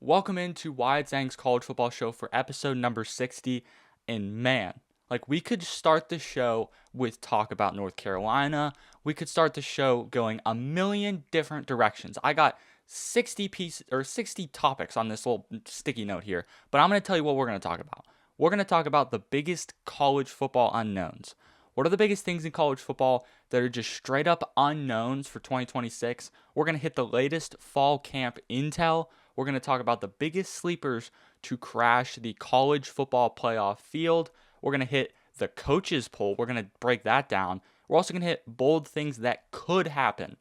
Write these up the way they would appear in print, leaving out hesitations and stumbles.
Welcome into Wyatt Zang's college football show for episode number 60. And man, we could start the show with talk about North Carolina. We could start the show going a million different directions. I got 60 topics on this little sticky note here, but I'm going to tell you what we're going to talk about. We're going to talk about the biggest college football unknowns. What are the biggest things in college football that are just straight up unknowns for 2026? We're going to hit the latest fall camp intel. We're going to talk about the biggest sleepers to crash the college football playoff field. We're going to hit the coaches poll. We're going to break that down. We're also going to hit bold things that could happen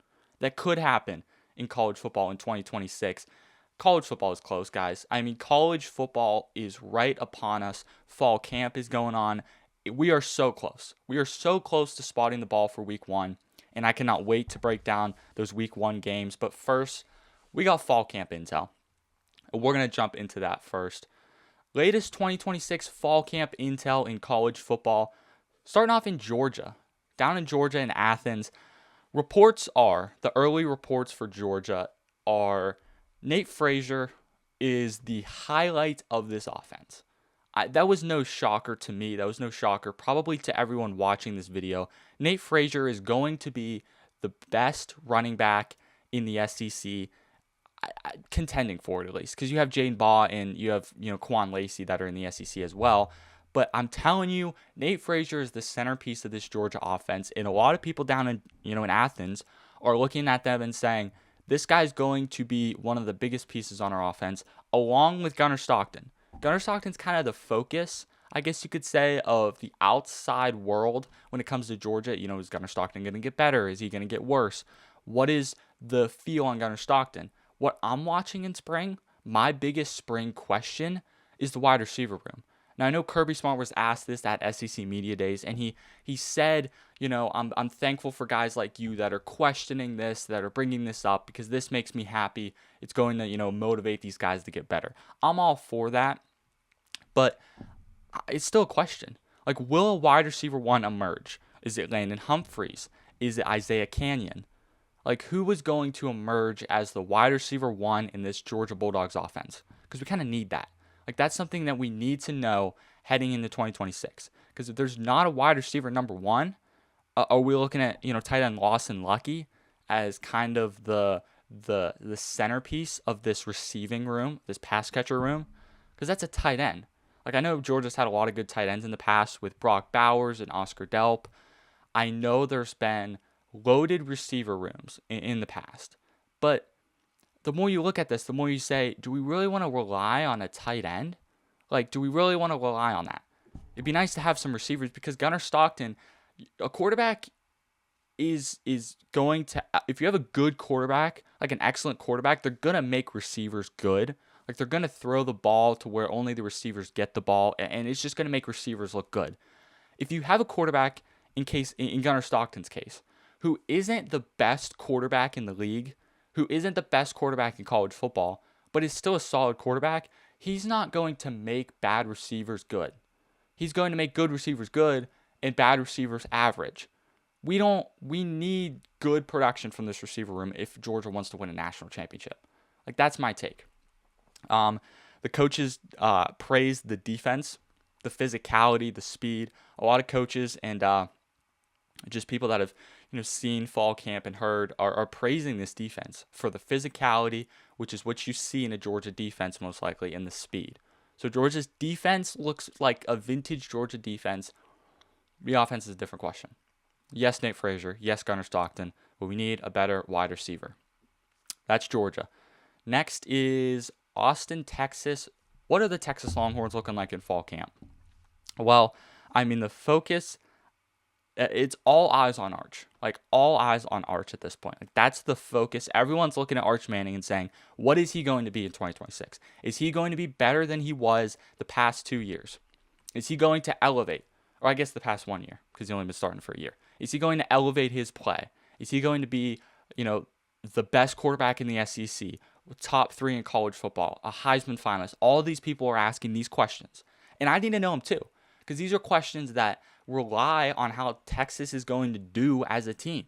in college football in 2026. College football is close, guys. College football is right upon us. Fall camp is going on. We are so close. We are so close to spotting the ball for week one, and I cannot wait to break down those week one games. But first, we got fall camp intel. We're going to jump into that first. Latest 2026 fall camp intel in college football. Starting off in Georgia. Down in Georgia in Athens. The early reports for Georgia are Nate Frazier is the highlight of this offense. That was no shocker to me. That was no shocker probably to everyone watching this video. Nate Frazier is going to be the best running back in the SEC. Contending for it at least, because you have Jaden Baugh and you have Quan Lacey that are in the SEC as well. But I'm telling you, Nate Frazier is the centerpiece of this Georgia offense, and a lot of people down in Athens are looking at them and saying this guy's going to be one of the biggest pieces on our offense, along with Gunnar Stockton. Gunnar Stockton's kind of the focus, I guess you could say, of the outside world when it comes to Georgia. Is Gunnar Stockton going to get better? Is he going to get worse? What is the feel on Gunnar Stockton? What I'm watching in spring, my biggest spring question is the wide receiver room. Now, I know Kirby Smart was asked this at SEC Media Days, and he said, I'm thankful for guys like you that are questioning this, that are bringing this up, because this makes me happy. It's going to, motivate these guys to get better. I'm all for that, but it's still a question. Will a wide receiver one emerge? Is it Landon Humphreys? Is it Isaiah Canyon? Who was going to emerge as the wide receiver one in this Georgia Bulldogs offense? Because we kind of need that. That's something that we need to know heading into 2026. Because if there's not a wide receiver number one, are we looking at, tight end Lawson Lucky as kind of the centerpiece of this receiving room, this pass catcher room? Because that's a tight end. I know Georgia's had a lot of good tight ends in the past with Brock Bowers and Oscar Delp. I know there's been loaded receiver rooms in the past. But the more you look at this, the more you say, do we really want to rely on a tight end? Do we really want to rely on that? It'd be nice to have some receivers, because Gunnar Stockton, a quarterback is going to, if you have a good quarterback, an excellent quarterback, they're going to make receivers good. They're going to throw the ball to where only the receivers get the ball, and it's just going to make receivers look good. If you have a quarterback, in Gunnar Stockton's case, who isn't the best quarterback in the league, who isn't the best quarterback in college football, but is still a solid quarterback, he's not going to make bad receivers good. He's going to make good receivers good and bad receivers average. We need good production from this receiver room if Georgia wants to win a national championship. That's my take. The coaches praised the defense, the physicality, the speed. A lot of coaches and just people that have seen fall camp and heard are praising this defense for the physicality, which is what you see in a Georgia defense most likely, and the speed. So Georgia's defense looks like a vintage Georgia defense. The offense is a different question. Yes, Nate Frazier. Yes, Gunnar Stockton. But we need a better wide receiver. That's Georgia. Next is Austin, Texas. What are the Texas Longhorns looking like in fall camp? Well, the focus, it's all eyes on Arch. All eyes on Arch at this point. That's the focus. Everyone's looking at Arch Manning and saying, what is he going to be in 2026? Is he going to be better than he was the past 2 years? Is he going to elevate? Or I guess the past 1 year, because he's only been starting for a year. Is he going to elevate his play? Is he going to be, the best quarterback in the SEC, top 3 in college football, a Heisman finalist? All these people are asking these questions. And I need to know them too, because these are questions that rely on how Texas is going to do as a team.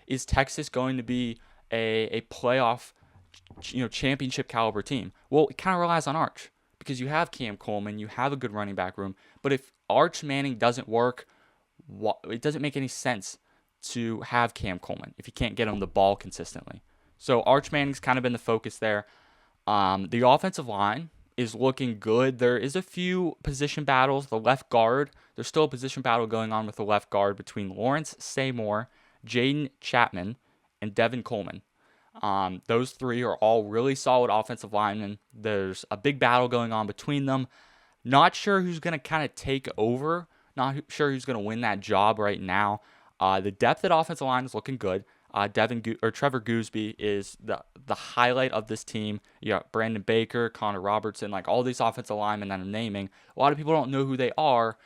Is Texas going to be a playoff championship caliber team. Well, it kind of relies on Arch because you have Cam Coleman, you have a good running back room. But if Arch Manning doesn't work, it doesn't make any sense to have Cam Coleman if you can't get him the ball consistently. So Arch Manning's kind of been the focus there. The offensive line is looking good. There is a few position battles. The left guard, there's still a position battle going on with the left guard between Lawrence Seymour, Jaden Chapman, and Devin Coleman. Those three are all really solid offensive linemen. There's a big battle going on between them. Not sure who's going to kind of take over. Not sure who's going to win that job right now. The depth at offensive line is looking good. Trevor Gooseby is the highlight of this team. You got Brandon Baker, Connor Robertson, like all these offensive linemen that I'm naming. A lot of people don't know who they are.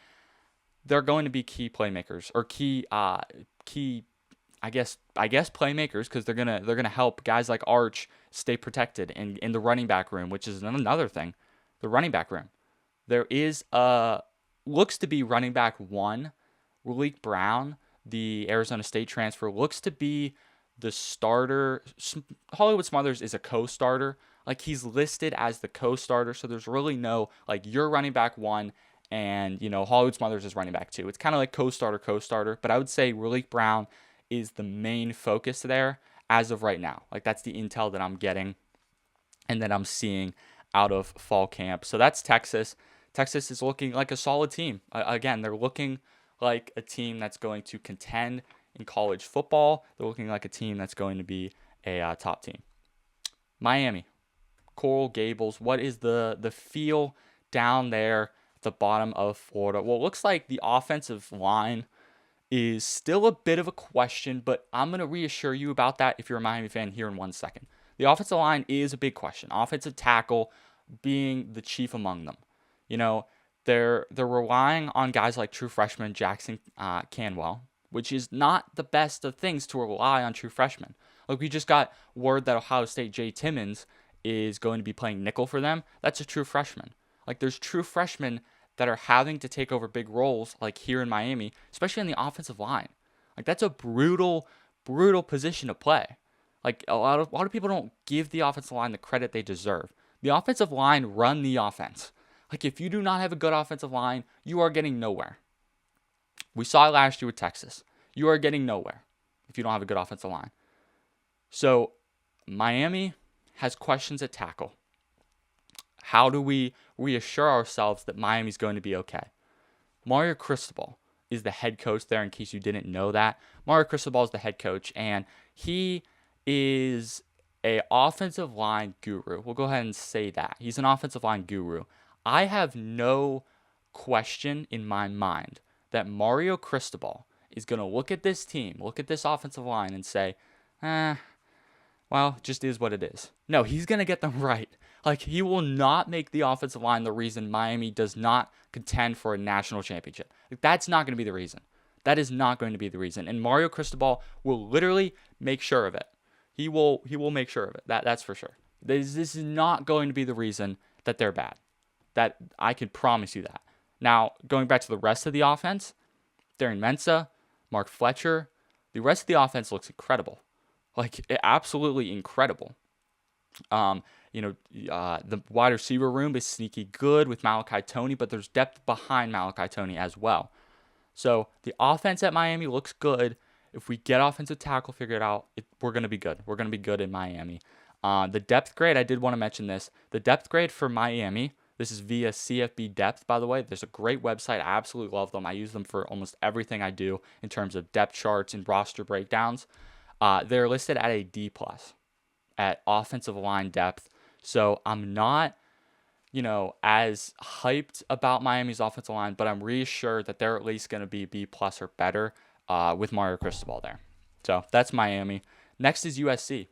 They're going to be key playmakers or key I guess playmakers because they're gonna help guys like Arch stay protected in the running back room, which is another thing. The running back room. There is looks to be running back 1, Malik Brown, the Arizona State transfer, looks to be the starter. Hollywood Smothers is a co-starter. Like he's listed as the co-starter, so there's really no like you're running back 1 and Hollywood Smothers is running back 2. It's kind of like co-starter, but I would say Malik Brown is the main focus there as of right now. Like that's the intel that I'm getting and that I'm seeing out of fall camp. So that's Texas. Texas is looking like a solid team. Again, they're looking like a team that's going to contend in college football. They're looking like a team that's going to be a top team. Miami, Coral Gables. What is the feel down there at the bottom of Florida? Well, it looks like the offensive line is still a bit of a question, but I'm going to reassure you about that if you're a Miami fan here in 1 second. The offensive line is a big question. Offensive tackle being the chief among them. They're relying on guys like true freshman Jackson Canwell, which is not the best of things to rely on true freshmen. Like we just got word that Ohio State Jay Timmons is going to be playing nickel for them. That's a true freshman. Like there's true freshmen that are having to take over big roles like here in Miami, especially on the offensive line. Like that's a brutal position to play. Like a lot of people don't give the offensive line the credit they deserve. The offensive line run the offense. Like if you do not have a good offensive line, you are getting nowhere. We saw it last year with Texas. You are getting nowhere if you don't have a good offensive line. So Miami has questions at tackle. How do we reassure ourselves that Miami's going to be okay? Mario Cristobal is the head coach there, in case you didn't know that. Mario Cristobal is the head coach, and he is an offensive line guru. We'll go ahead and say that. He's an offensive line guru. I have no question in my mind that Mario Cristobal is going to look at this team, look at this offensive line, and say, well, it just is what it is. No, he's going to get them right. Like, he will not make the offensive line the reason Miami does not contend for a national championship. Like, that's not going to be the reason. That is not going to be the reason. And Mario Cristobal will literally make sure of it. He will make sure of it. That's for sure. This is not going to be the reason that they're bad. That I can promise you that. Now, going back to the rest of the offense, Darren Mensah, Mark Fletcher, the rest of the offense looks incredible. Like, absolutely incredible. The wide receiver room is sneaky good with Malachi Toney, but there's depth behind Malachi Toney as well. So the offense at Miami looks good. If we get offensive tackle figured out, we're going to be good. We're going to be good in Miami. The depth grade, I did want to mention this. The depth grade for Miami, this is via CFB Depth, by the way. There's a great website. I absolutely love them. I use them for almost everything I do in terms of depth charts and roster breakdowns. They're listed at a D+ at offensive line depth. So I'm not, as hyped about Miami's offensive line, but I'm reassured that they're at least going to be B+ or better with Mario Cristobal there. So that's Miami. Next is USC.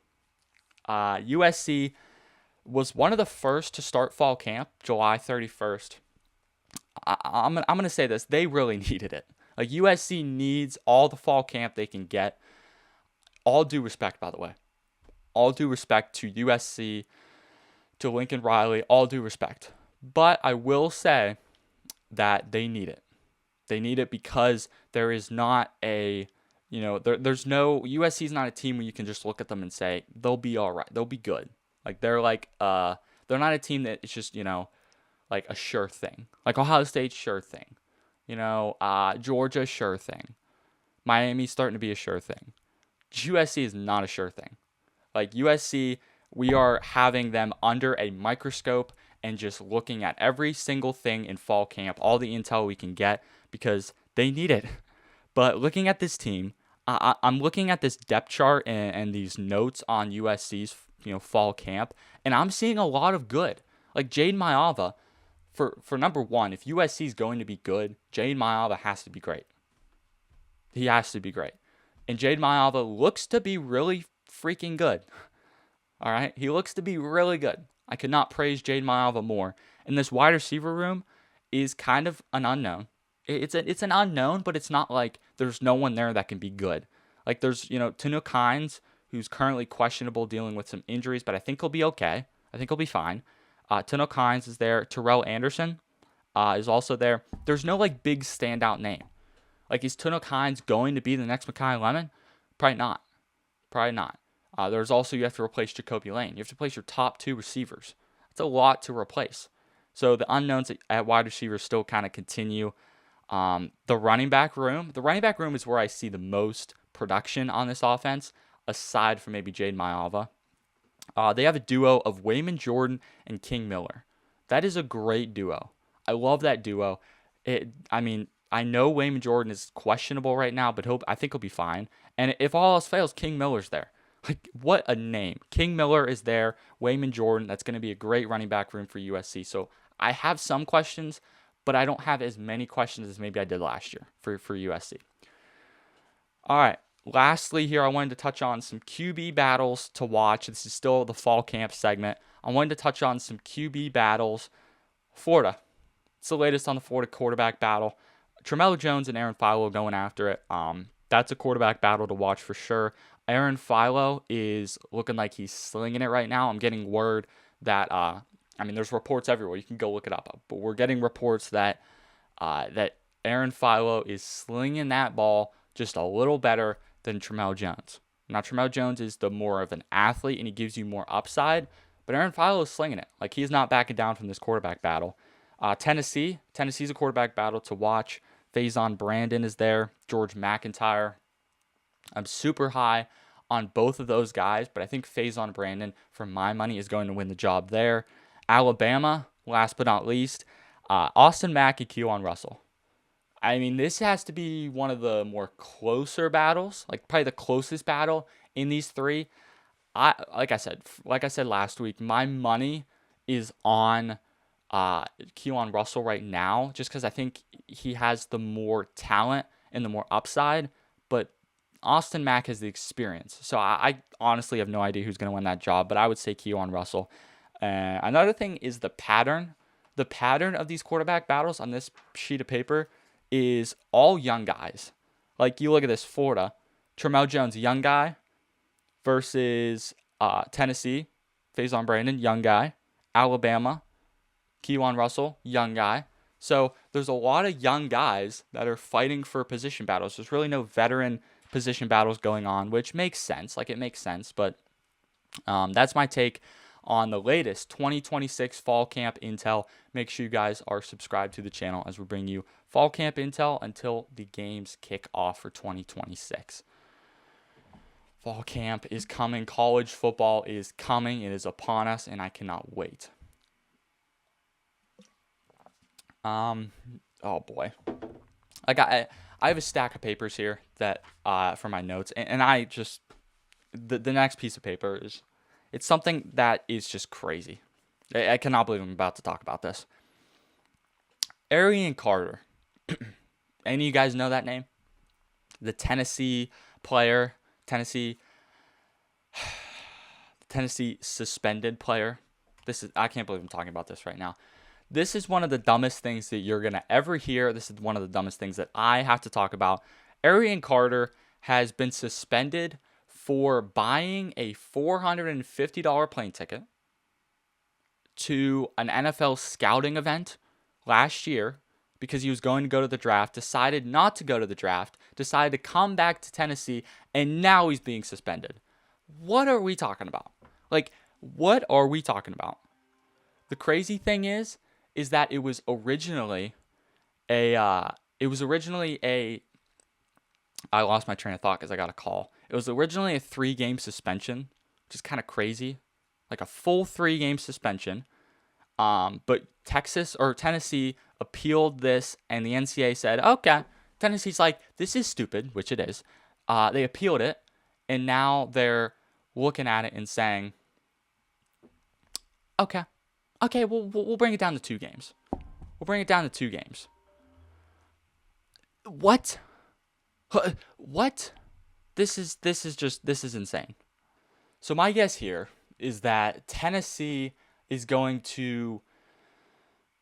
USC was one of the first to start fall camp, July 31st. I'm going to say this. They really needed it. Like, USC needs all the fall camp they can get. All due respect, by the way. All due respect to USC, to Lincoln Riley, all due respect. But I will say that they need it. They need it because there is not there's no, USC is not a team where you can just look at them and say, they'll be all right. They'll be good. Like they're they're not a team that it's just, like a sure thing. Like Ohio State, sure thing. Georgia, sure thing. Miami's starting to be a sure thing. USC is not a sure thing. Like USC, we are having them under a microscope and just looking at every single thing in fall camp, all the intel we can get because they need it. But looking at this team, I'm looking at this depth chart and these notes on USC's fall camp, and I'm seeing a lot of good. Like Jade Maiava, for number one, if USC is going to be good, Jade Maiava has to be great. He has to be great. And Jade Maiava looks to be really freaking good. All right? He looks to be really good. I could not praise Jade Maiava more. And this wide receiver room is kind of an unknown. It's an unknown, but it's not like there's no one there that can be good. Like there's, Tanook Hines, who's currently questionable dealing with some injuries, but I think he'll be okay. I think he'll be fine. Tanook Hines is there. Terrell Anderson is also there. There's no big standout name. Like, is Tanook Hines going to be the next Makai Lemon? Probably not. Probably not. There's also, you have to replace Jacoby Lane. You have to replace your top two receivers. That's a lot to replace. So the unknowns at wide receiver still kind of continue. The running back room is where I see the most production on this offense, aside from maybe Jade Maiava. They have a duo of Wayman Jordan and King Miller. That is a great duo. I love that duo. I know Wayman Jordan is questionable right now, but I think he'll be fine. And if all else fails, King Miller's there. Like, what a name. King Miller is there. Wayman Jordan, that's going to be a great running back room for USC. So I have some questions, but I don't have as many questions as maybe I did last year for USC. All right. Lastly here, I wanted to touch on some QB battles to watch. This is still the fall camp segment. I wanted to touch on some QB battles. Florida. It's the latest on the Florida quarterback battle. Tramelo Jones and Aaron Philo going after it. That's a quarterback battle to watch for sure. Aaron Philo is looking like he's slinging it right now. I'm getting word that, there's reports everywhere. You can go look it up. But we're getting reports that Aaron Philo is slinging that ball just a little better than Tramelo Jones. Now, Tramelo Jones is the more of an athlete, and he gives you more upside. But Aaron Philo is slinging it. Like, he's not backing down from this quarterback battle. Tennessee's a quarterback battle to watch. Faison Brandon is there. George McIntyre. I'm super high on both of those guys, but I think Faison Brandon, for my money, is going to win the job there. Alabama, last but not least, Austin Mack and Keon Russell. This has to be one of the more closer battles, like probably the closest battle in these three. Like I said last week, my money is on Keon Russell right now, just because I think he has the more talent and the more upside, but Austin Mack has the experience. So I honestly have no idea who's going to win that job, but I would say Keon Russell. Another thing is the pattern. The pattern of these quarterback battles on this sheet of paper is all young guys. Like, you look at this, Florida, Tramelo Jones, young guy, versus Tennessee, Faison Brandon, young guy. Alabama, Keon Russell, young guy. So there's a lot of young guys that are fighting for position battles. There's really no veteran position battles going on, which makes sense. Like, it makes sense. But that's my take on the latest 2026 fall camp intel. Make sure you guys are subscribed to the channel as we bring you fall camp intel until the games kick off for 2026. Fall camp is coming. College football is coming. It is upon us, and I cannot wait. Oh boy. I have a stack of papers here that for my notes, and I just the next piece of paper it's something that is just crazy. I cannot believe I'm about to talk about this. Arian Carter. Any of you guys know that name? The Tennessee player, Tennessee suspended player. I can't believe I'm talking about this right now. This is one of the dumbest things that you're going to ever hear. This is one of the dumbest things that I have to talk about. Arian Carter has been suspended for buying a $450 plane ticket to an NFL scouting event last year because he was going to go to the draft, decided not to go to the draft, decided to come back to Tennessee, and now he's being suspended. What are we talking about? Like, What are we talking about? The crazy thing is that it was originally a, I lost my train of thought because I got a call. It was originally a 3-game suspension, which is kind of crazy, like a full 3-game suspension. But Tennessee appealed this, and the NCAA said, okay. Tennessee's like, this is stupid, which it is. They appealed it, and now they're looking at it and saying, okay, we'll bring it down to 2 games. We'll bring it down to 2 games. What? What? This is insane. So my guess here is that Tennessee is going to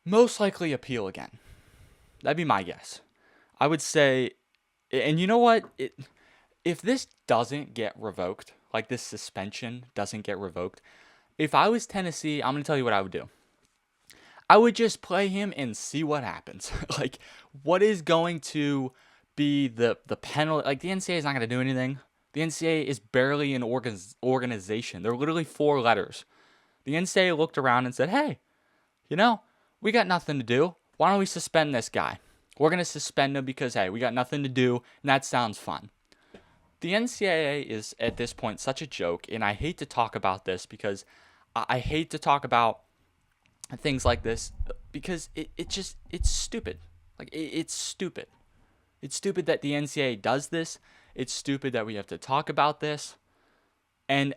most likely appeal again. That'd be my guess. I would say, and you know what? If this doesn't get revoked, like this suspension doesn't get revoked, if I was Tennessee, I'm going to tell you what I would do. I would just play him and see what happens. Like, what is going to be the penalty? Like, the NCAA is not going to do anything. The NCAA is barely an organization. They're literally 4 letters. The NCAA looked around and said, hey, we got nothing to do. Why don't we suspend this guy? We're going to suspend him because, hey, we got nothing to do, and that sounds fun. The NCAA is, at this point, such a joke, and I hate to talk about this because I hate to talk about things like this because it's stupid. Like, it's stupid. It's stupid that the NCAA does this. It's stupid that we have to talk about this. And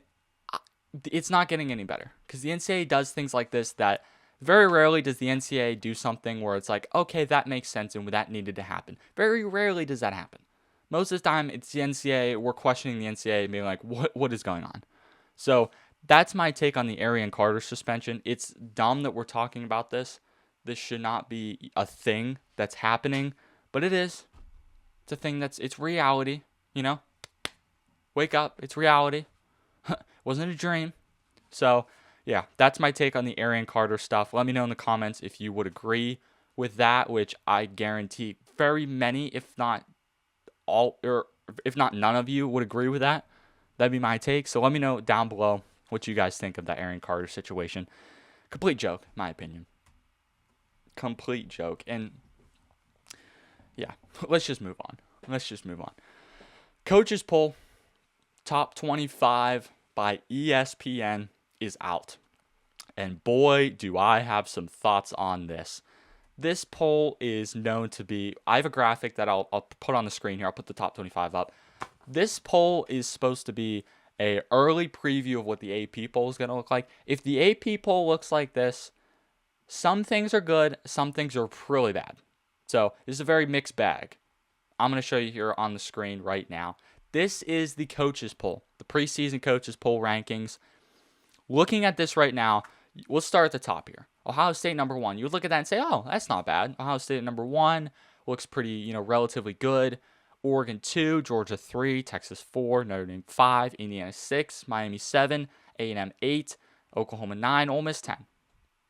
it's not getting any better because the NCAA does things like this that very rarely does the NCAA do something where it's like, okay, that makes sense and that needed to happen. Very rarely does that happen. Most of the time, it's the NCAA. We're questioning the NCAA and being like, what is going on? So that's my take on the Arian Carter suspension. It's dumb that we're talking about this. This should not be a thing that's happening, but it is. It's a thing it's reality, Wake up, it's reality. Wasn't a dream. So, yeah, that's my take on the Arian Carter stuff. Let me know in the comments if you would agree with that, which I guarantee very many, if not all, or if not none of you would agree with that. That'd be my take. So let me know down below what you guys think of that Arian Carter situation. Complete joke, in my opinion. Complete joke. And yeah, let's just move on. Coaches poll, top 25 by ESPN is out. And boy, do I have some thoughts on this. This poll is known to be, I have a graphic that I'll put on the screen here. I'll put the top 25 up. This poll is supposed to be an early preview of what the AP poll is going to look like. If the AP poll looks like this, some things are good, some things are really bad. So this is a very mixed bag. I'm going to show you here on the screen right now. This is the coaches poll, the preseason coaches poll rankings. Looking at this right now, we'll start at the top here. Ohio State number 1. You would look at that and say, oh, that's not bad. Ohio State at number 1 looks pretty, relatively good. Oregon 2, Georgia 3, Texas 4, Notre Dame 5, Indiana 6, Miami 7, A&M 8, Oklahoma 9, Ole Miss 10.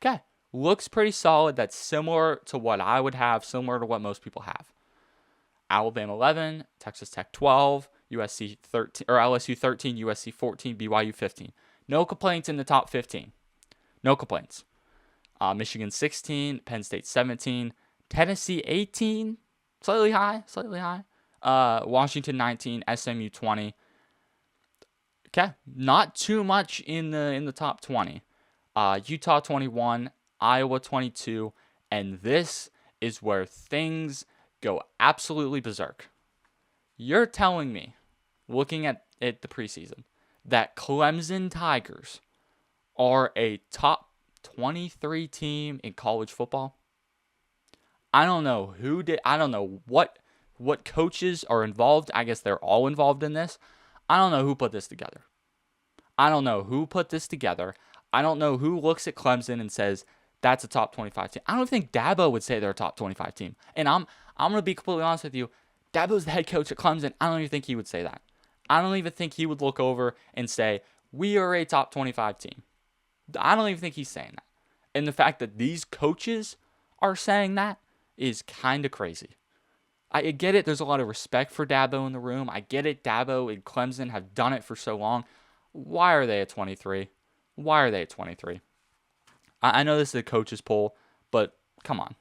Okay, looks pretty solid. That's similar to what I would have, similar to what most people have. Alabama 11, Texas Tech 12, USC 13, or LSU 13, USC 14, BYU 15. No complaints in the top 15. No complaints. Michigan 16, Penn State 17, Tennessee 18, slightly high. Washington 19, SMU 20. Okay, not too much in the top 20. Utah 21, Iowa 22, and this is where things go absolutely berserk. You're telling me, looking at the preseason, that Clemson Tigers are a top 23 team in college football? I don't know who did. I don't know what coaches are involved. I guess they're all involved in this. I don't know who put this together. I don't know who looks at Clemson and says that's a top 25 team. I don't think Dabo would say they're a top 25 team. And I'm going to be completely honest with you. Dabo's the head coach at Clemson. I don't even think he would say that. I don't even think he would look over and say, we are a top 25 team. I don't even think he's saying that. And the fact that these coaches are saying that is kind of crazy. I get it. There's a lot of respect for Dabo in the room. I get it. Dabo and Clemson have done it for so long. Why are they at 23? Why are they at 23? I know this is a coach's poll, but come on.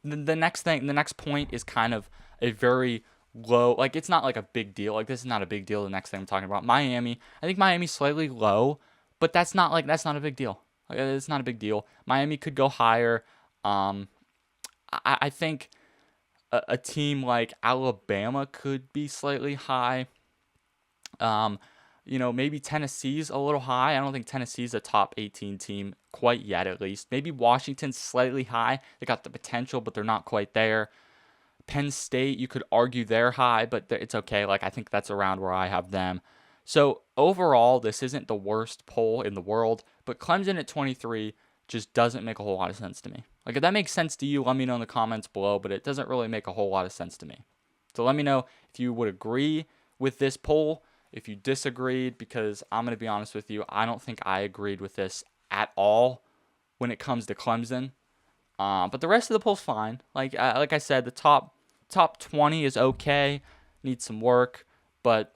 The next point is kind of a very low, like it's not like a big deal. Like this is not a big deal. The next thing I'm talking about, Miami. I think Miami's slightly low, but that's not a big deal. Like, it's not a big deal. Miami could go higher. I think a team like Alabama could be slightly high. Maybe Tennessee's a little high. I don't think Tennessee's a top 18 team quite yet, at least. Maybe Washington's slightly high. They got the potential, but they're not quite there. Penn State, you could argue they're high, but it's okay. Like, I think that's around where I have them. So overall, this isn't the worst poll in the world, but Clemson at 23 just doesn't make a whole lot of sense to me. Like, if that makes sense to you, let me know in the comments below, but it doesn't really make a whole lot of sense to me. So let me know if you would agree with this poll, if you disagreed, because I'm going to be honest with you, I don't think I agreed with this at all when it comes to Clemson. But the rest of the poll's fine. Like I said, the top 20 is okay, needs some work, but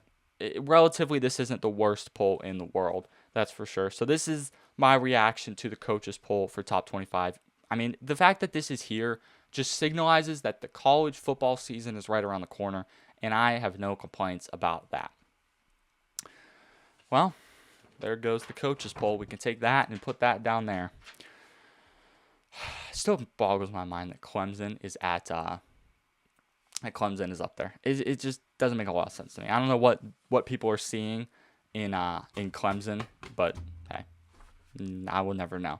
relatively this isn't the worst poll in the world, that's for sure. So this is my reaction to the coaches poll for top 25. I mean, the fact that this is here just signalizes that the college football season is right around the corner, and I have no complaints about that. Well, there goes the coaches poll. We can take that and put that down there. It still boggles my mind that Clemson is up there. It just doesn't make a lot of sense to me. I don't know what people are seeing in Clemson, but hey, I will never know.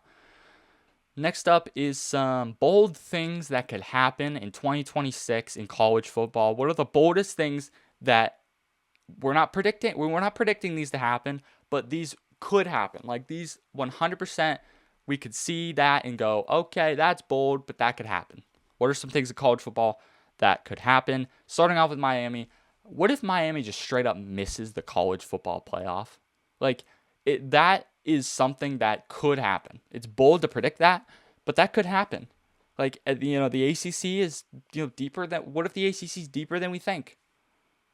Next up is some bold things that could happen in 2026 in college football. What are the boldest things that we're not predicting? We're not predicting these to happen, but these could happen. Like these 100%, we could see that and go, okay, that's bold, but that could happen. What are some things in college football that could happen? Starting off with Miami. What if Miami just straight up misses the college football playoff? Like that is something that could happen. It's bold to predict that, but that could happen. Like, the ACC is, deeper than, what if the ACC is deeper than we think?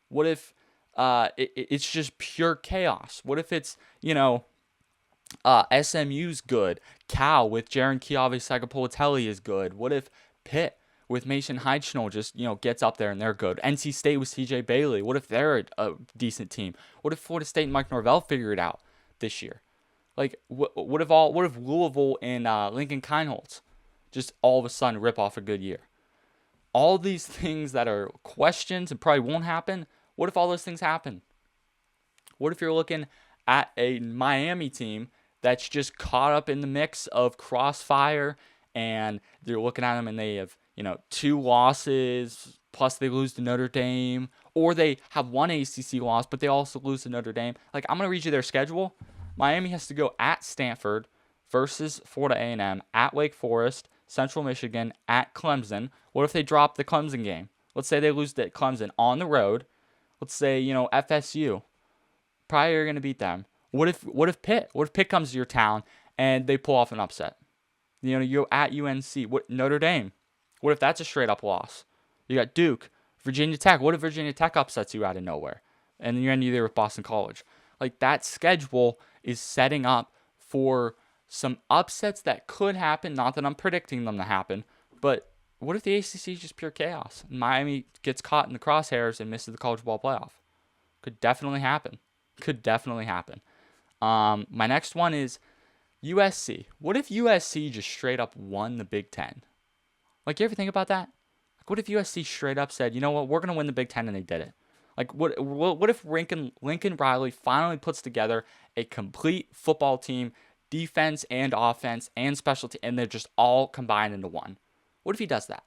What if it's just pure chaos? What if it's, SMU's good? Cal with Jaron Chiavi-Sagapolitelli is good. What if Pitt with Mason Heidschnell just, gets up there and they're good? NC State with CJ Bailey. What if they're a decent team? What if Florida State and Mike Norvell figure it out this year? Like, what if Louisville and Lincoln Kienholz just all of a sudden rip off a good year? All these things that are questions and probably won't happen. What if all those things happen? What if you're looking at a Miami team that's just caught up in the mix of crossfire, and they're looking at them and they have, 2 losses, plus they lose to Notre Dame, or they have 1 ACC loss, but they also lose to Notre Dame. Like, I'm going to read you their schedule. Miami has to go at Stanford versus Florida A&M, at Wake Forest, Central Michigan, at Clemson. What if they drop the Clemson game? Let's say they lose to Clemson on the road. Let's say, FSU. Probably you're going to beat them. What if Pitt? What if Pitt comes to your town and they pull off an upset? You're at UNC. Notre Dame? What if that's a straight up loss? You got Duke, Virginia Tech. What if Virginia Tech upsets you out of nowhere? And then you're ending there with Boston College. Like, that schedule is setting up for some upsets that could happen. Not that I'm predicting them to happen, but what if the ACC is just pure chaos? Miami gets caught in the crosshairs and misses the college football playoff. Could definitely happen. My next one is USC. What if USC just straight up won the Big Ten? Like, you ever think about that? Like, what if USC straight up said, you know what, we're going to win the Big Ten, and they did it? Like, what if Lincoln Riley finally puts together a complete football team, defense and offense and special team, and they're just all combined into one? What if he does that?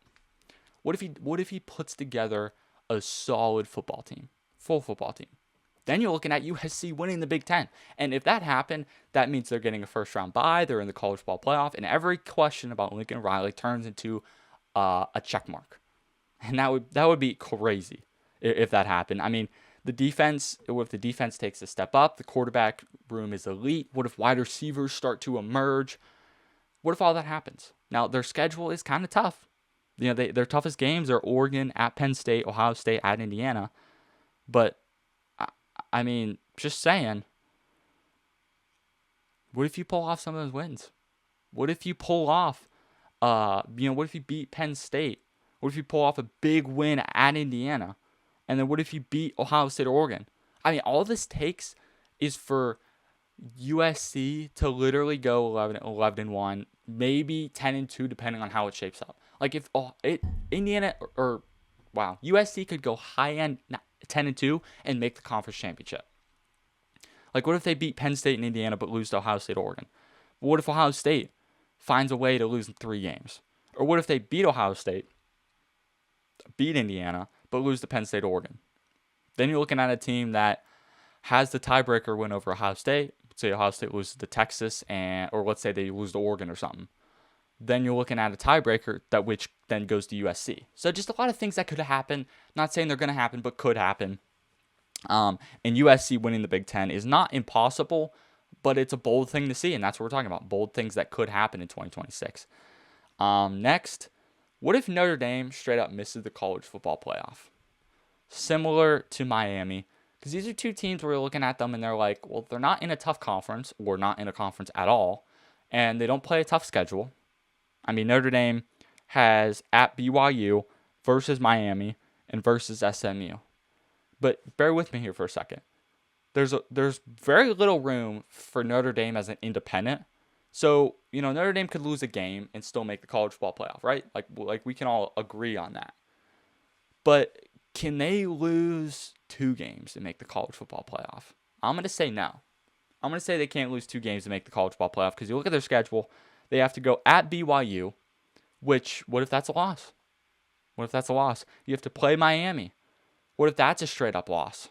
What if he puts together a solid football team, full football team? Then you're looking at USC winning the Big Ten. And if that happened, that means they're getting a first-round bye, they're in the college football playoff, and every question about Lincoln Riley turns into a check mark. And that would be crazy if that happened. I mean, what if the defense takes a step up? The quarterback room is elite. What if wide receivers start to emerge? What if all that happens? Now, their schedule is kind of tough. Their toughest games are Oregon, at Penn State, Ohio State, at Indiana. But, I mean, just saying, What if you pull off some of those wins? What if you pull off, what if you beat Penn State? What if you pull off a big win at Indiana? And then what if you beat Ohio State or Oregon? I mean, all this takes is for USC to literally go 11-1, maybe 10-2, depending on how it shapes up. Like if USC could go high end 10-2 and make the conference championship. Like what if they beat Penn State and Indiana but lose to Ohio State or Oregon? What if Ohio State finds a way to lose in 3 games? Or what if they beat Ohio State, beat Indiana, but lose to Penn State or Oregon? Then you're looking at a team that has the tiebreaker win over Ohio State. Say Ohio State loses to Texas, or let's say they lose to Oregon or something. Then you're looking at a tiebreaker which then goes to USC. So just a lot of things that could happen. Not saying they're going to happen, but could happen. And USC winning the Big Ten is not impossible, but it's a bold thing to see, and that's what we're talking about. Bold things that could happen in 2026. Next, what if Notre Dame straight up misses the college football playoff? Similar to Miami, because these are two teams where we're looking at them and they're like, well, they're not in a tough conference or not in a conference at all, and they don't play a tough schedule. I mean, Notre Dame has at BYU versus Miami and versus SMU. But bear with me here for a second. There's very little room for Notre Dame as an independent. So, Notre Dame could lose a game and still make the college football playoff, right? Like we can all agree on that. But can they lose 2 games to make the college football playoff? I'm going to say no. I'm going to say they can't lose 2 games to make the college football playoff because you look at their schedule, they have to go at BYU, which, what if that's a loss? What if that's a loss? You have to play Miami. What if that's a straight up loss?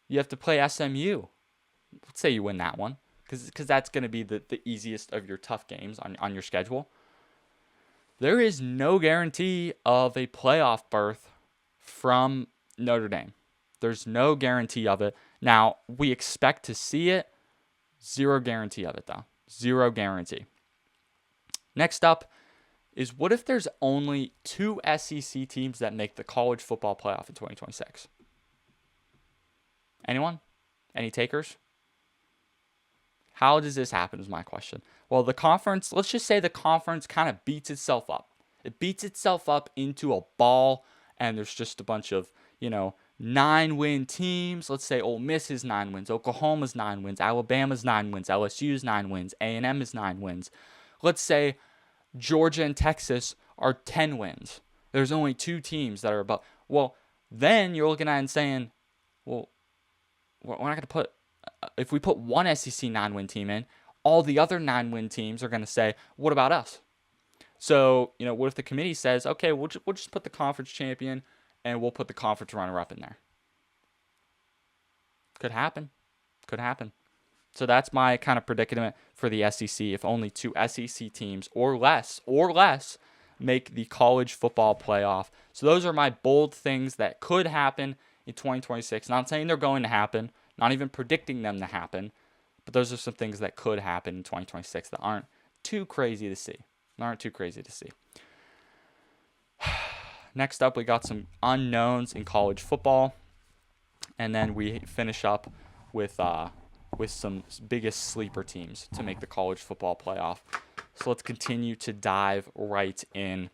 You have to play SMU. Let's say you win that one because that's going to be the easiest of your tough games on your schedule. There is no guarantee of a playoff berth from Notre Dame. There's no guarantee of it. Now, we expect to see it. Zero guarantee of it, though. Zero guarantee. Next up is what if there's only 2 SEC teams that make the college football playoff in 2026? Anyone? Any takers? How does this happen is my question. Well, the conference, let's just say the conference kind of beats itself up. It beats itself up into a ball, and there's just a bunch of, 9-win teams. Let's say Ole Miss is 9 wins, Oklahoma's 9 wins, Alabama's 9 wins, LSU's 9 wins, A&M is 9 wins. Let's say Georgia and Texas are 10 wins. There's only 2 teams that are above. Well, then you're looking at it and saying, well, we're not going to put, if we put one SEC 9-win team in, all the other 9-win teams are going to say, what about us? So, what if the committee says, okay, we'll just put the conference champion and we'll put the conference runner-up in there? Could happen. Could happen. So that's my kind of predicament for the SEC. If only 2 SEC teams or less make the college football playoff. So those are my bold things that could happen in 2026. Not saying they're going to happen, not even predicting them to happen, but those are some things that could happen in 2026 that aren't too crazy to see. Next up, we got some unknowns in college football, and then we finish up with some biggest sleeper teams to make the college football playoff. So let's continue to dive right in.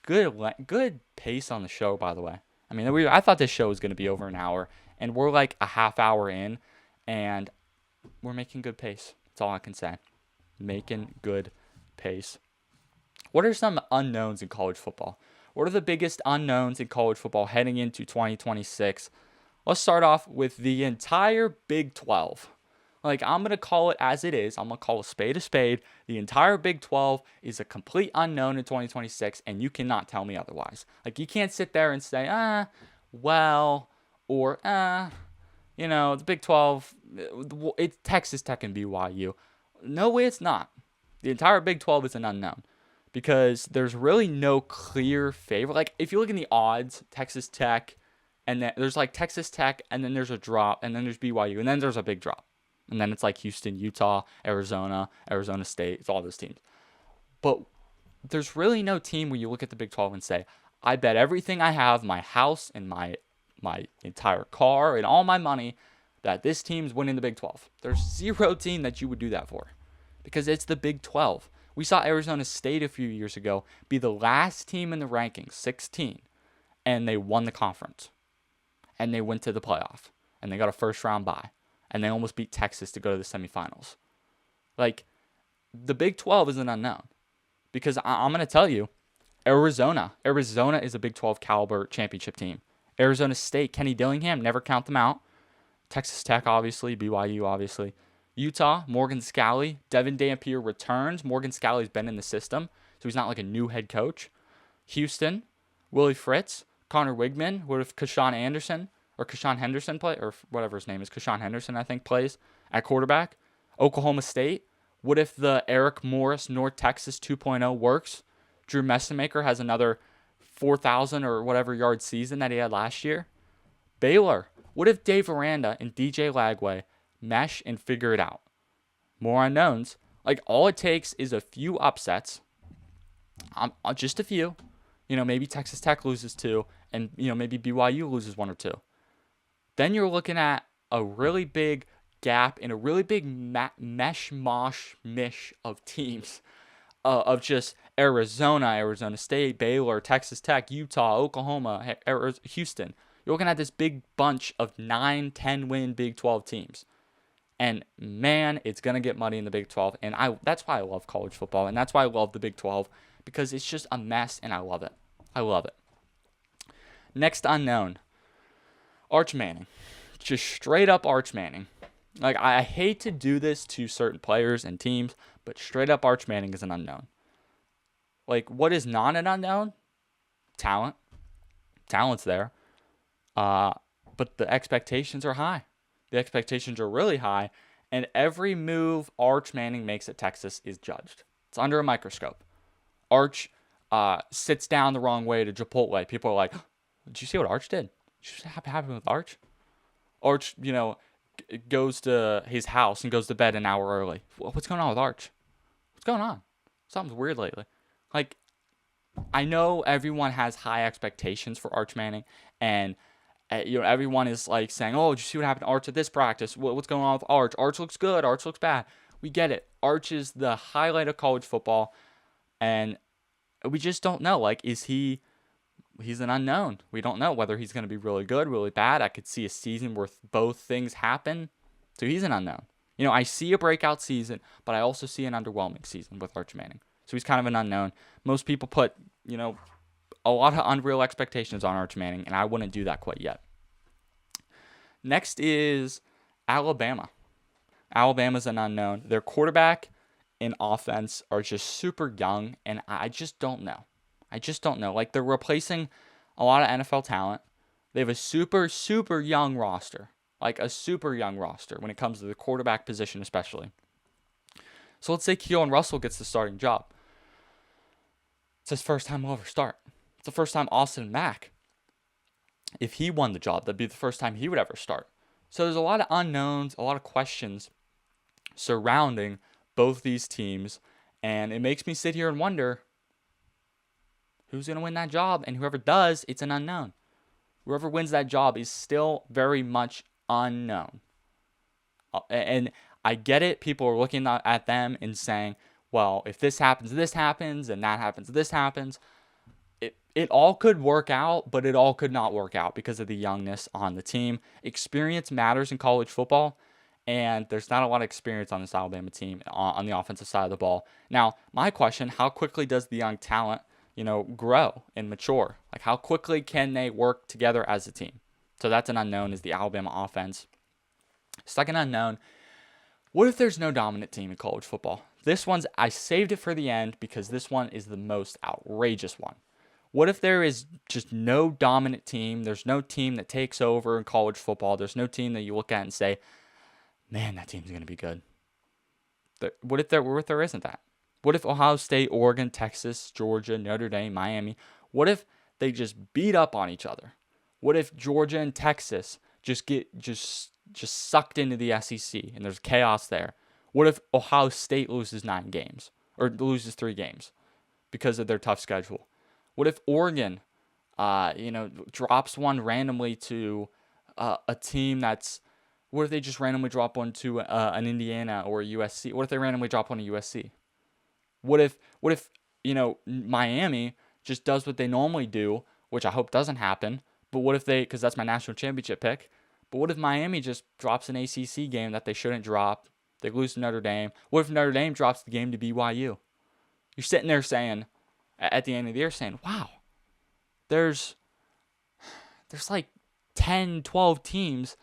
Good pace on the show, by the way. I mean, I thought this show was going to be over an hour, and we're like a half hour in, and we're making good pace. That's all I can say. Making good pace. What are some unknowns in college football? What are the biggest unknowns in college football heading into 2026? Let's start off with the entire Big 12. Like, I'm going to call it as it is. I'm going to call a spade. The entire Big 12 is a complete unknown in 2026, and you cannot tell me otherwise. Like, you can't sit there and say, the Big 12, it's Texas Tech and BYU. No way it's not. The entire Big 12 is an unknown because there's really no clear favorite. Like, if you look in the odds, Texas Tech, and then there's like Texas Tech, and then there's a drop, and then there's BYU, and then there's a big drop. And then it's like Houston, Utah, Arizona State. It's all those teams. But there's really no team where you look at the Big 12 and say, I bet everything I have, my house and my entire car and all my money, that this team's winning the Big 12. There's zero team that you would do that for. because it's the Big 12. We saw Arizona State a few years ago be the last team in the rankings, 16, and they won the conference. And they went to the playoff. And they got a first-round bye. And they almost beat Texas to go to the semifinals. Like, the Big 12 is an unknown. Because I'm going to tell you, Arizona is a Big 12 caliber championship team. Arizona State, Kenny Dillingham, never count them out. Texas Tech, obviously. BYU, obviously. Utah, Morgan Scalley. Devin Dampier returns. Morgan Scalley's been in the system, so he's not like a new head coach. Houston, Willie Fritz. Connor Wigman. What if Kashawn Henderson play, or whatever his name is, Kashawn Henderson, I think, plays at quarterback? Oklahoma State. What if the Eric Morris North Texas 2.0 works? Drew Messamaker has another 4,000 or whatever yard season that he had last year. Baylor. What if Dave Aranda and DJ Lagway mesh and figure it out? More unknowns. Like, all it takes is a few upsets. Just a few. Maybe Texas Tech loses 2, and, maybe BYU loses 1 or 2. Then you're looking at a really big gap in a really big mish of teams of just Arizona State, Baylor, Texas Tech, Utah, Oklahoma, Houston. You're looking at this big bunch of 9, 10-win Big 12 teams. And, man, it's going to get muddy in the Big 12. And that's why I love college football, and that's why I love the Big 12, because it's just a mess, and I love it. I love it. Next unknown, Arch Manning. Just straight up Arch Manning. Like, I hate to do this to certain players and teams, but straight up Arch Manning is an unknown. Like, what is not an unknown? Talent. Talent's there. But the expectations are high. The expectations are really high, and every move Arch Manning makes at Texas is judged. It's under a microscope. Arch sits down the wrong way to Chipotle. People are like, did you see what Arch did? Did you see what happened with Arch? Arch, goes to his house and goes to bed an hour early. What's going on with Arch? What's going on? Something's weird lately. Like, I know everyone has high expectations for Arch Manning, and everyone is like saying, "Oh, did you see what happened to Arch at this practice? What's going on with Arch? Arch looks good. Arch looks bad." We get it. Arch is the highlight of college football, and we just don't know. Like, he's an unknown. We don't know whether he's going to be really good, really bad. I could see a season where both things happen. So he's an unknown. I see a breakout season, but I also see an underwhelming season with Arch Manning. So he's kind of an unknown. Most people put, a lot of unreal expectations on Arch Manning, and I wouldn't do that quite yet. Next is Alabama. Alabama's an unknown. Their quarterback and offense are just super young, and I just don't know. Like, they're replacing a lot of NFL talent. They have a super, super young roster. Like, a super young roster when it comes to the quarterback position especially. So let's say Keelan Russell gets the starting job. It's his first time he'll ever start. It's the first time Austin Mack, if he won the job, that'd be the first time he would ever start. So there's a lot of unknowns, a lot of questions surrounding both these teams, and it makes me sit here and wonder who's going to win that job, and whoever does, it's an unknown. Whoever wins that job is still very much unknown. And I get it. People are looking at them and saying, well, if this happens, and that happens, this happens. It all could work out, but it all could not work out because of the youngness on the team. Experience matters in college football, and there's not a lot of experience on this Alabama team on the offensive side of the ball. Now, my question, how quickly does the young talent, grow and mature? Like, how quickly can they work together as a team? So that's an unknown, is the Alabama offense. Second unknown, what if there's no dominant team in college football? I saved it for the end because this one is the most outrageous one. What if there is just no dominant team? There's no team that takes over in college football. There's no team that you look at and say, man, that team's going to be good. What if there isn't that? What if Ohio State, Oregon, Texas, Georgia, Notre Dame, Miami, what if they just beat up on each other? What if Georgia and Texas just get sucked into the SEC and there's chaos there? What if Ohio State loses 9 games or loses 3 games because of their tough schedule? What if Oregon, drops one randomly to a team that's What if they just randomly drop one to an Indiana or a USC? What if they randomly drop one to USC? What if Miami just does what they normally do, which I hope doesn't happen, but what if because that's my national championship pick, but what if Miami just drops an ACC game that they shouldn't drop? They lose to Notre Dame. What if Notre Dame drops the game to BYU? You're sitting there saying, at the end of the year, saying, wow, there's like 10, 12 teams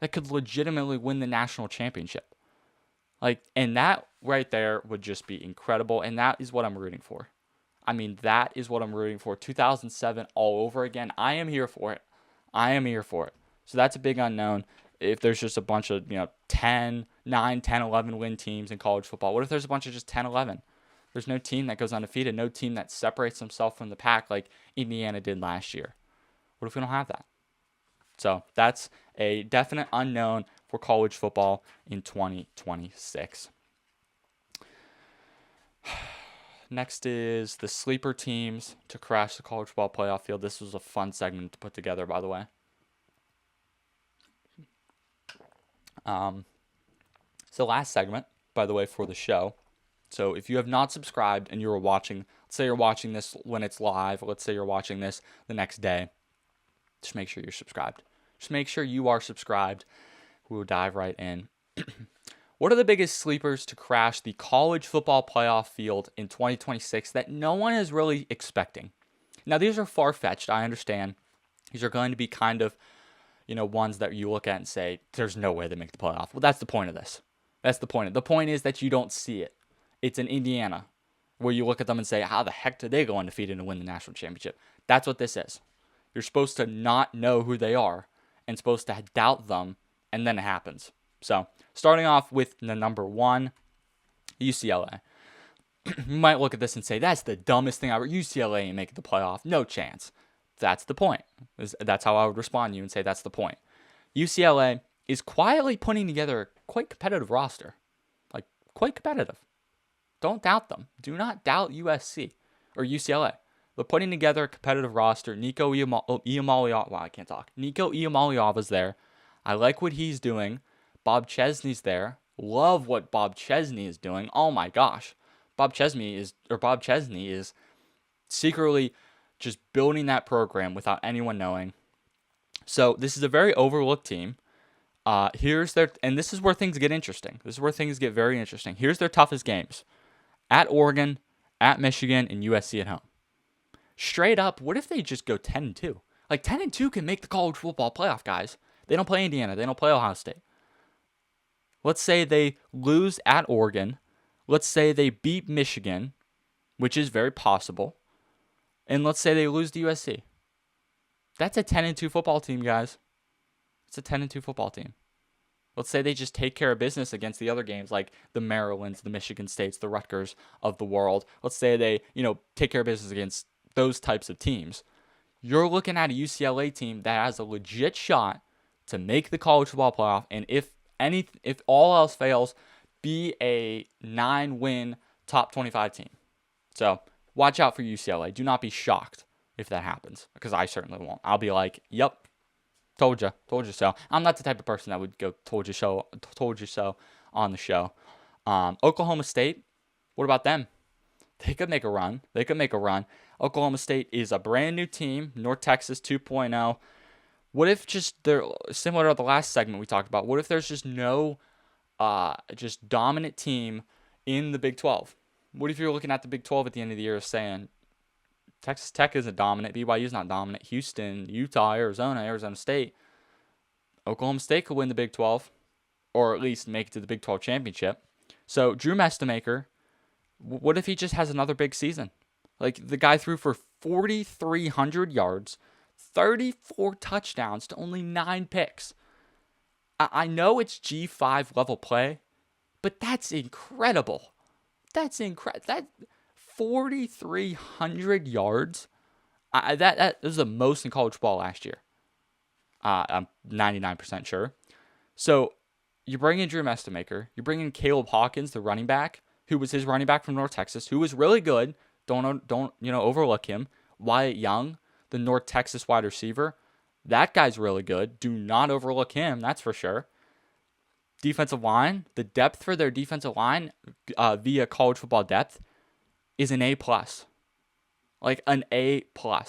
that could legitimately win the national championship. And that right there would just be incredible, and that is what I'm rooting for. I mean, that is what I'm rooting for. 2007 all over again. I am here for it. So that's a big unknown. If there's just a bunch of, 10, 9, 10, 11 win teams in college football. What if there's a bunch of just 10, 11? There's no team that goes undefeated, no team that separates themselves from the pack like Indiana did last year. What if we don't have that? So that's a definite unknown for college football in 2026. Next is the sleeper teams to crash the college football playoff field. This was a fun segment to put together, by the way. So last segment, by the way, for the show. So if you have not subscribed and you're watching, let's say you're watching this when it's live, let's say you're watching this the next day, just make sure you're subscribed. Just make sure you are subscribed. We will dive right in. What are the biggest sleepers to crash the college football playoff field in 2026 that no one is really expecting? Now, these are far-fetched, I understand. These are going to be kind of, ones that you look at and say, there's no way they make the playoff. Well, that's the point of this. That's the point. The point is that you don't see it. It's in Indiana, where you look at them and say, how the heck did they go undefeated and win the national championship? That's what this is. You're supposed to not know who they are and supposed to doubt them, and then it happens. So, starting off with the number 1, UCLA. You might look at this and say, that's the dumbest thing ever. UCLA ain't making the playoff. No chance. That's the point. That's how I would respond to you and say that's the point. UCLA is quietly putting together a quite competitive roster. Quite competitive. Don't doubt them. Do not doubt USC or UCLA. They're putting together a competitive roster. Nico Iamaleava's there. I like what he's doing. Bob Chesney's there. Love what Bob Chesney is doing. Oh my gosh. Bob Chesney is secretly just building that program without anyone knowing. So this is a very overlooked team. And this is where things get interesting. This is where things get very interesting. Here's their toughest games. At Oregon, at Michigan, and USC at home. Straight up, what if they just go 10-2? 10-2 can make the college football playoff, guys. They don't play Indiana. They don't play Ohio State. Let's say they lose at Oregon. Let's say they beat Michigan, which is very possible. And let's say they lose to USC. That's a 10-2 football team, guys. It's a 10-2 football team. Let's say they just take care of business against the other games like the Marylands, the Michigan States, the Rutgers of the world. Let's say they, take care of business against those types of teams. You're looking at a UCLA team that has a legit shot to make the college football playoff, and if all else fails, be a 9-win top 25 team. So watch out for UCLA. Do not be shocked if that happens, because I certainly won't. I'll be like, yep. Told you so. I'm not the type of person that would go told you so on the show. Oklahoma State, what about them? They could make a run. Oklahoma State is a brand new team, North Texas 2.0. What if they're similar to the last segment we talked about? What if there's just no just dominant team in the Big 12? What if you're looking at the Big 12 at the end of the year saying, Texas Tech isn't dominant. BYU's not dominant. Houston, Utah, Arizona State. Oklahoma State could win the Big 12, or at least make it to the Big 12 championship. So Drew Mestemaker, what if he just has another big season? The guy threw for 4,300 yards, 34 touchdowns to only 9 picks. I know it's G5 level play, but that's incredible. That 4,300 yards. That was the most in college football last year. I'm 99% sure. So you bring in Drew Mestemaker. You bring in Caleb Hawkins, the running back, who was his running back from North Texas, who was really good. Don't overlook him. Wyatt Young, the North Texas wide receiver. That guy's really good. Do not overlook him. That's for sure. defensive line, the depth for their defensive line via college football depth is an A+. Like an A+.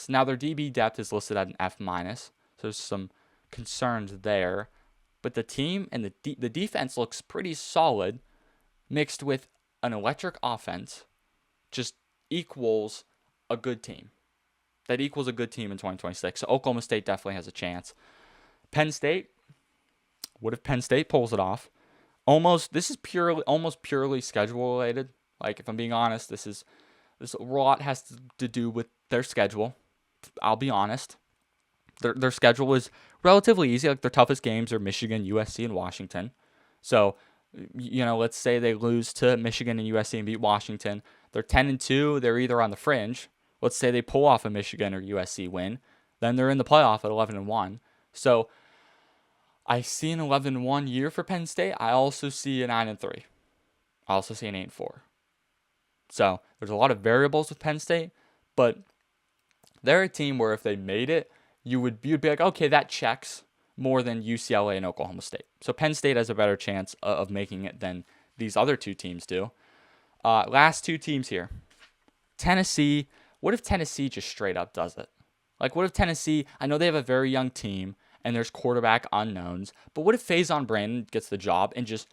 Now, their DB depth is listed at an F-, so there's some concerns there. But the team and the defense looks pretty solid, mixed with an electric offense, just equals a good team. That equals a good team in 2026. So Oklahoma State definitely has a chance. Penn State, what if Penn State pulls it off? This is almost purely schedule related. Like, if I'm being honest, this a lot has to do with their schedule. I'll be honest. Their schedule is relatively easy. Like, their toughest games are Michigan, USC, and Washington. So, let's say they lose to Michigan and USC and beat Washington. They're 10-2. They're either on the fringe. Let's say they pull off a Michigan or USC win. Then they're in the playoff at 11-1. So, I see an 11-1 year for Penn State. I also see a 9-3. I also see an 8-4. So, there's a lot of variables with Penn State, but they're a team where if they made it, you'd be like, okay, that checks more than UCLA and Oklahoma State. So Penn State has a better chance of making it than these other two teams do. Last two teams here. Tennessee. What if Tennessee just straight up does it? Like, what if Tennessee, I know they have a very young team and there's quarterback unknowns, but what if Faison Brandon gets the job and just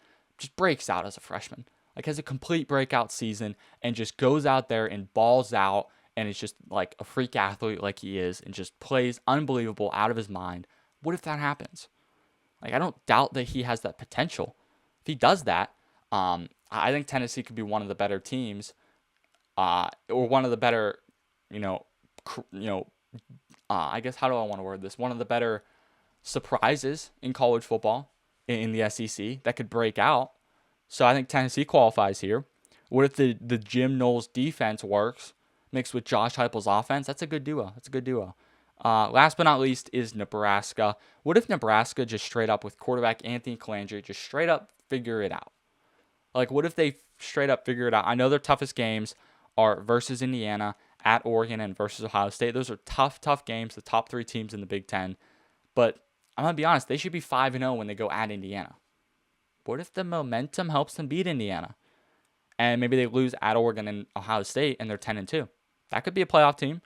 breaks out as a freshman? Like, has a complete breakout season and just goes out there and balls out and is just like a freak athlete like he is and just plays unbelievable out of his mind. What if that happens? Like, I don't doubt that he has that potential. If he does that, I think Tennessee could be one of the better teams, or one of the better, I guess, how do I want to word this? One of the better surprises in college football in the SEC that could break out. So I think Tennessee qualifies here. What if the Jim Knowles defense works mixed with Josh Heupel's offense? That's a good duo. Last but not least is Nebraska. What if Nebraska just straight up with quarterback Anthony Calandri just straight up figure it out? Like, what if they straight up figure it out? I know their toughest games are versus Indiana, at Oregon, and versus Ohio State. Those are tough games, the top three teams in the Big Ten. But I'm going to be honest, they should be 5-0 when they go at Indiana. What if the momentum helps them beat Indiana? And maybe they lose at Oregon and Ohio State and they're 10-2. That could be a playoff team.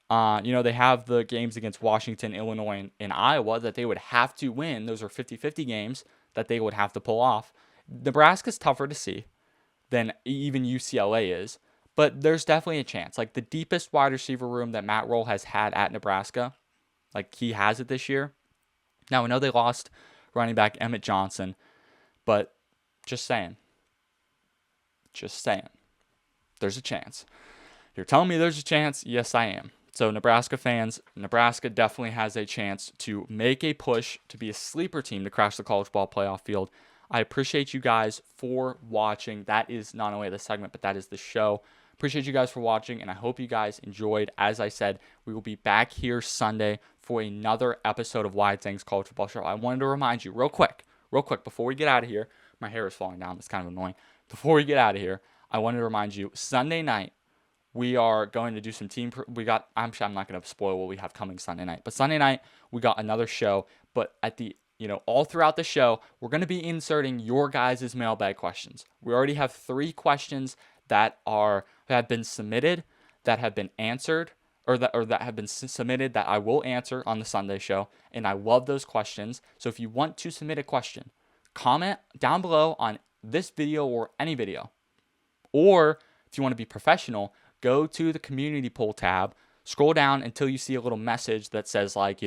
They have the games against Washington, Illinois, and Iowa that they would have to win. Those are 50-50 games that they would have to pull off. Nebraska's tougher to see than even UCLA is, but there's definitely a chance. Like, the deepest wide receiver room that Matt Rhule has had at Nebraska, like, he has it this year. Now, I know they lost running back Emmett Johnson, but just saying. There's a chance. You're telling me there's a chance? Yes, I am. So, Nebraska fans, Nebraska definitely has a chance to make a push to be a sleeper team to crash the college ball playoff field. I appreciate you guys for watching. That is not only the segment, but that is the show. Appreciate you guys for watching, and I hope you guys enjoyed. As I said, we will be back here Sunday for another episode of Wyatt Zang's College Football Show. I wanted to remind you real quick, before we get out of here. My hair is falling down. It's kind of annoying. Before we get out of here, I wanted to remind you, Sunday night, we are going to do some team. I'm not going to spoil what we have coming Sunday night, but Sunday night we got another show. But at the, all throughout the show, we're going to be inserting your guys' mailbag questions. We already have 3 questions that have been submitted, that have been answered, or that have been submitted that I will answer on the Sunday show. And I love those questions. So if you want to submit a question, comment down below on this video or any video. Or if you want to be professional, go to the community poll tab, scroll down until you see a little message that says, like,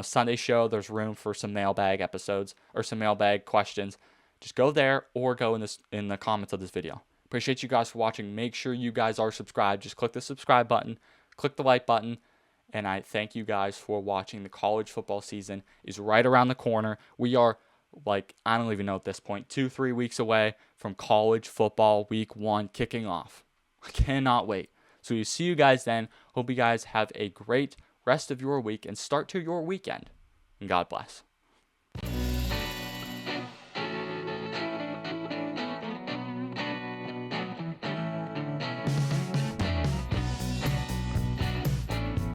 Sunday show, there's room for some mailbag episodes or some mailbag questions. Just go there or go in the comments of this video. Appreciate you guys for watching. Make sure you guys are subscribed. Just click the subscribe button, click the like button, and I thank you guys for watching. The college football season is right around the corner. We are, I don't even know at this point, 2-3 weeks away from college football week 1 kicking off. I cannot wait. So we'll see you guys then. Hope you guys have a great rest of your week and start to your weekend. And God bless.